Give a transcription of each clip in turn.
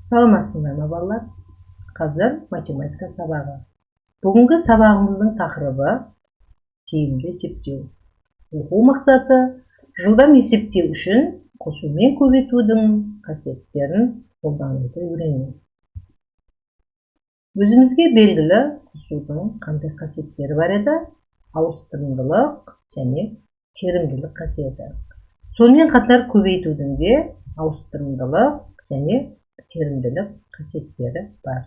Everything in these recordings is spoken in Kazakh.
Саламатсыздар ма балалар? Қазір математика сабағы. Бүгінгі сабағымыздың тақырыбы тиімді есептеу. Оқу мақсаты жылдам есептеу үшін қосу мен көбейтудің қасиеттерін қолдануды үйрену. Өзімізге белгілі қосудың қандай қасиеттері бар еді? Ауыстырымдылық және керімділік қасиеті. Сонымен қатар көбейтудің де ауыстырымдылық және керімділік қасиеттері бар.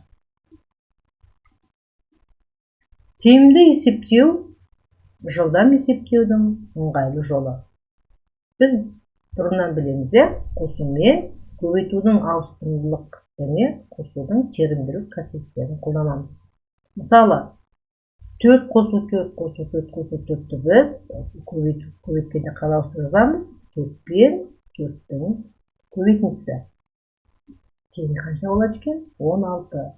Тиімді есептеу жылдам есептеудің ыңғайлы жолы. Біз бұрыннан білеміз, қосу мен көбейтудің ауыстырымдылық және қосудың керімділік қасиеттерін қолданамыз. Мысалы, 4 қосу 4 қосу 4 қосу 4-ті біз көбейткенде қалай ауыстырып жазамыз? 4 пен 4-тің көбейтіндісі. Тиімді қанша болады екен? 16.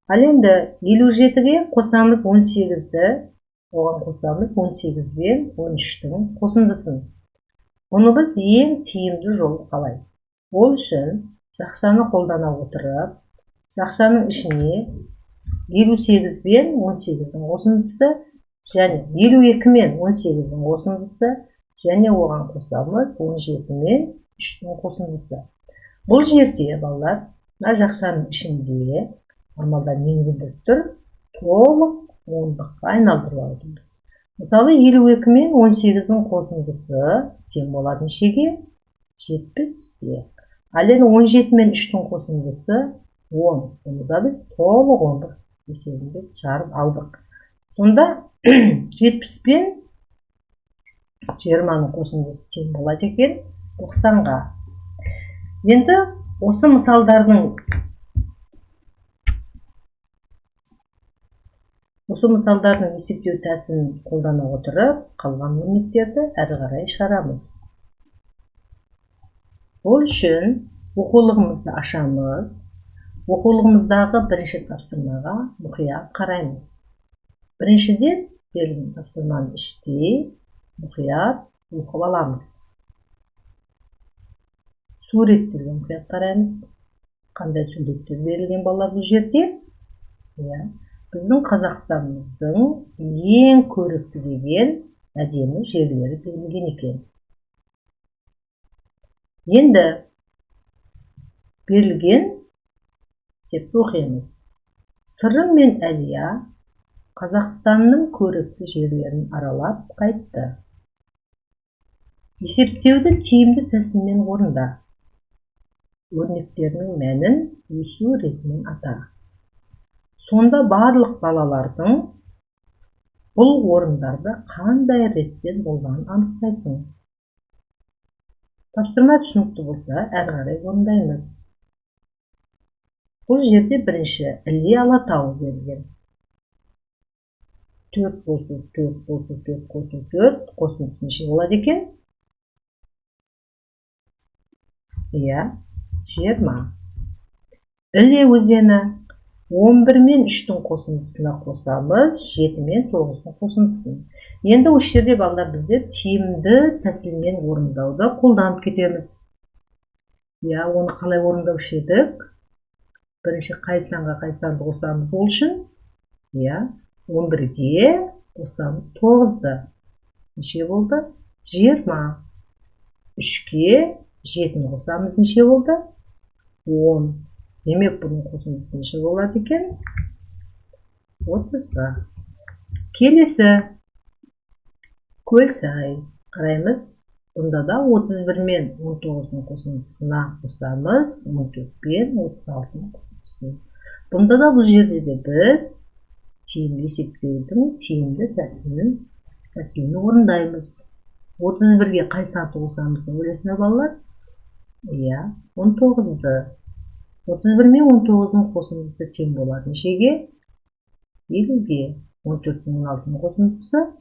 Ал енді 57-ге қосамыз 18-ді, оған қосамыз 18 бен 13-тің қосындысын. Оны біз ең тиімді жолы қалай? Ол үшін жақшаны қолдана отырып, жақшаның ішіне 58 бен 18-дің қосындысы және 52 мен 18-дің қосындысы және оған қосамыз 17 мен 3-тің қосындысы. Бұл жерде балалар, жақшаның ішінде амалда нені білдіріп тұр? Толық ондыққа айналдырып алудымыз. Мысалы, 52 мен 18-дің қосындысы тең болады нешеге? 70-ге. Ал енді 17 мен 3-тің қосындысы 10. Оны да біз толық ондық есебінде шығарып алдық. Сонда 70 пен 20-ның қосындысы тең болады екен 90-ға. Енді осы мысалдардың есептеу тәсілін қолдана отырып, қалған өрнектерді әрі қарай шығарамыз. Ол үшін оқулығымызды ашамыз, оқулығымыздағы бірінші тапсырмаға мұқият қараймыз. Біріншіден берілген тапсырманы іштей мұқият оқып аламыз. Суреттерге мұқият қараймыз. Қандай суреттер берілген балалар бұл жерде? Біздің Қазақстанымыздың ең көрікті деген әдемі жерлері берілген екен. Енді берілген есепті оқимыз. Сырым мен Әлия Қазақстанның көрікті жерлерін аралап қайтты. Есептеуді тиімді тәсілмен орында. Өрнектерінің мәнін өсу ретімен ата. Сонда барлық балалардың бұл орындарда қандай ретпен болғанын анықтайсың. Тапсырма түсінікті болса, әрі қарай орындаймыз. Бұл жерде бірінші Іле Алатауы берілген. 4 қосу 4 қосу 4 қосу 4 қосындысы неше болады екен? 20. Іле өзені 11 мен 3-тің қосындысына қосамыз, 7 мен 9-тың қосындысын. Енді осы жерде балалар біздер тиімді тәсілмен орындауды қолданып кетеміз. Оны қалай орындаушы едік? Бірінші қай санға қай санды қосамыз ол үшін? 11-ге қосамыз 9-ды. Неше болды? 20. 3-ге 7-ні қосамыз неше болды? 10. Демек бұның қосындысы неше болады екен? 30-ға. Келесі Көлсай. Қараймыз. Бұнда да 31 мен 19-ның қосындысына қосамыз, 14 пен 36-ның қосындысын. Бұнда да бұл жерде де біз тиімді есептеудің тиімді тәсілін орындаймыз. 31-ге қай санды қосамыз ойлайсыңдар балалар? 19-ды. 31 мен 19-ның қосындысы тең болады нешеге? 50-ге. 14 пен 16-ның қосындысы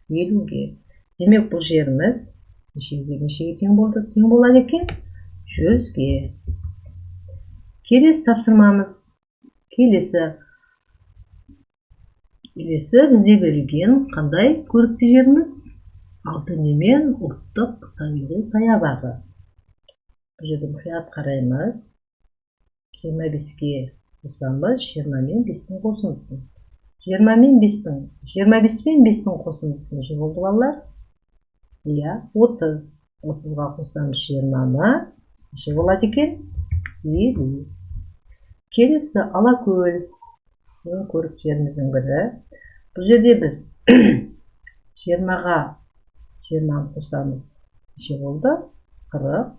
50-ге. Демек бұл жеріміз нешеге тең болды? Тең болады екен? 100-ге. Келесі тапсырмамыз. Келесі бізде берілген қандай көрікті жеріміз? Алтынемел ұлттық табиғи саябағы. Бұл жерде мұқият қараймыз. 25-ке қосамыз, 20 мен 5-тің қосындысын. 20 мен 5-тің, 25 пен 5-тің қосындысы неше болды балалар? Иә, 30. 30-ға қосамыз 20-ны. Неше болады екен? 50. Келесі Алакөл. Ең көрікті жеріміздің бірі. Бұл жерде біз 20-ға 20-ны қосамыз. Неше болды? 40.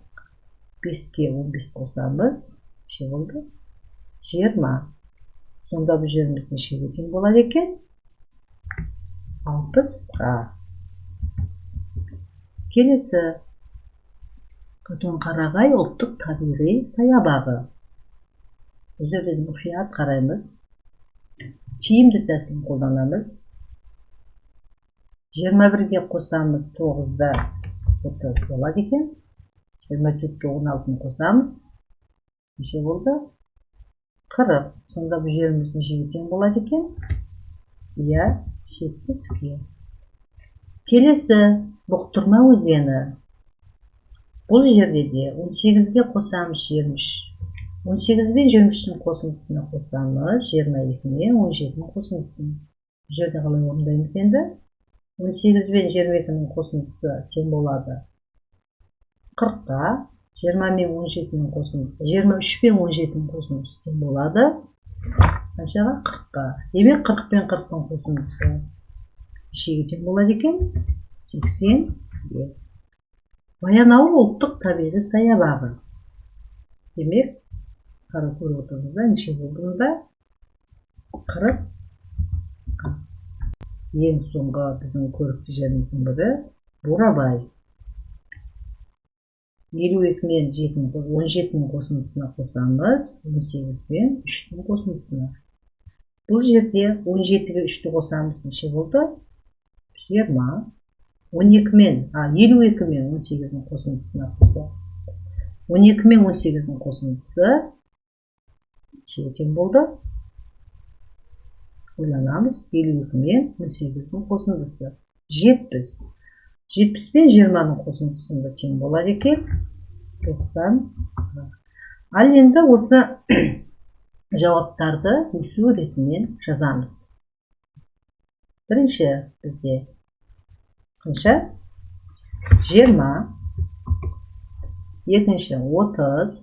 5-ке 15 қосамыз. Неше болды? 20. Сонда бұл жеріміз нешеге тең болады екен? 60-ға. Келесі Қатон-Қарағай ұлттық табиғи саябағы. Бұл жерде мұқият қараймыз. Тиімді тәсілін қолданамыз. 21-ге қосамыз 9-да 30 болады екен. 24-ке 16-ны қосамыз. Неше болды? 40. Сонда бұл жеріміз нешеге тең болады екен? Иә, 70-ке. Келесі Бұқтырма өзені. Бұл жерде де 18-ге қосамыз 23. 18 бен 23-тің қосындысына қосамыз 22 мен 17-нің қосындысын. Бұл жерде қалай орындаймыз енді? 18 бен 22-нің қосындысы тең болады 40-қа. 20 мен 17-нің қосындысы, 23 пен 17-нің қосындысы тең болады қаншаға? 40-қа. Демек 40 пен 40-тың қосындысы нешеге тең болады екен? 80-ге. Баянауыл ұлттық табиғи саябағы. Демек, қара көріп отырмызда неше болды мұнда? 40-қа. Ең соңғы біздің көрікті жеріміздің бірі Бурабай. 52 мен 17-нің қосындысына қосамыз, 18 бен 3-тің қосындысына. Бұл жерде 17-ге 3-ті қосамыз неше болды? 20. 52 мен 18-нің қосындысына қосамыз. 12 мен 18-нің қосындысы нешеге тең болды? Ойланамыз. 52 мен 18-нің қосындысы 70. 70 пен 20-ның қосындысында тең болады екен? 90. Ал енді осы жауаптарды өсу ретімен жазамыз. Бірінші бізде қанша? 20. Екінші 30.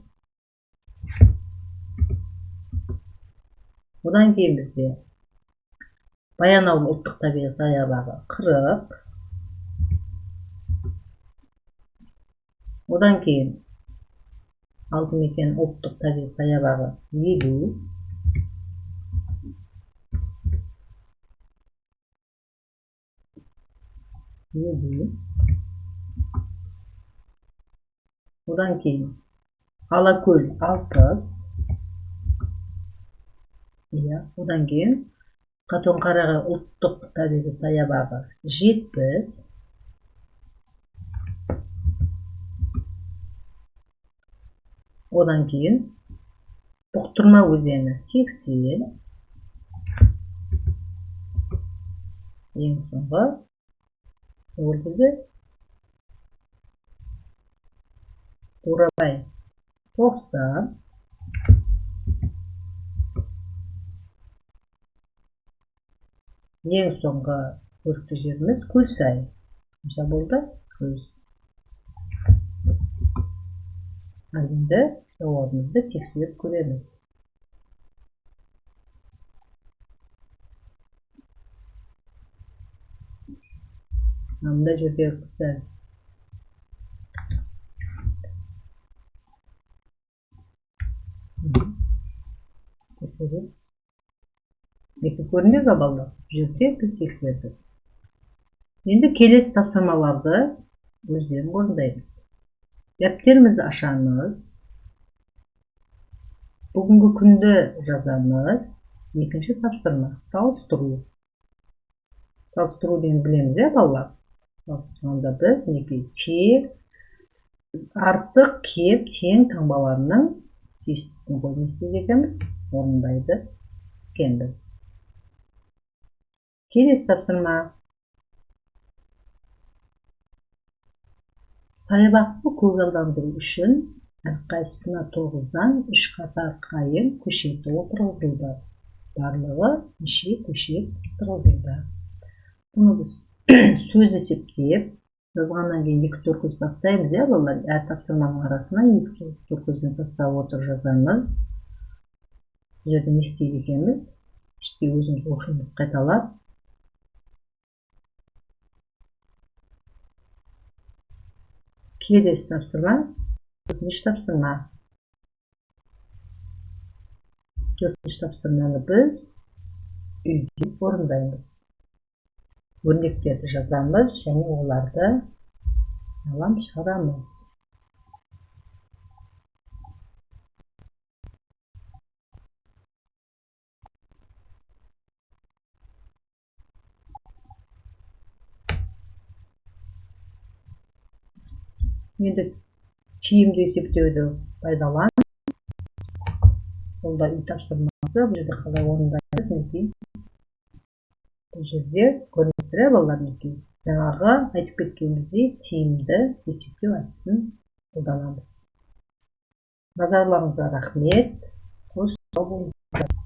Одан кейін бізде Баянауыл ұлттық табиғи саябағы 40. Одан кейін Алтын мекен ұлттық табиғи саябағы 50. Одан кейін Алакөл 60. Одан кейін Қатон-Қарағай ұлттық табиғи саябағы 70. Одан кейін Бұқтырма өзені 80. Ең соңғы Бурабай 90. Ең соңғы көрікті жеріміз Көлсай. Қанша болды? 100. Енді жауабымызды тексеріп көреміз. Мында жерде Көлсай. Тексереміз. Екі көрінеді балалар. Жерде біз тексердік. Енді келесі тапсырмаларды өздерін орындаймыз. Дәптерімізді ашамыз. Бүгінгі күнді жазамыз. Екінші тапсырма салыстыру. Салыстыру деген білеміз, балалар. Салыстырғанда біз тең, артық, кеп, тең таңбаларының тестісін қойып істейміз, орындайды екенбіз. Келесі тапсырма. Саябақты көгалдандыру үшін әрқайсысына 9-дан 3 қатар қайың көшеті отырғызылды. Барлығы неше көшет отырғызылды. Бұны біз сөз есептеп жазғаннан кейін 2 көз тастаймыз, балалар. Әр тапсырманың арасына 2 көзден тастап отырып жазамыз. Бұл жерде не істейді екенбіз? Іште өзіміз оқимыз қайталап. Келесі тапсырма 4-ші тапсырма. 4-ші тапсырманы біз үйде орындаймыз. Өрнектерді жазамыз және оларды алам шығарамыз. Енді тиімді есептеуді пайдалан. Ол да үй тапсырмасы. Бұл жерде қалай орындаймыз, мінекей. Бұл жерде көрініп тұр, балалар, мінекей. Жаңағы айтып кеткеніміздей тиімді есептеу әдісін қолданамыз. Назарларыңызға рахмет. Қош сау болыңыздар.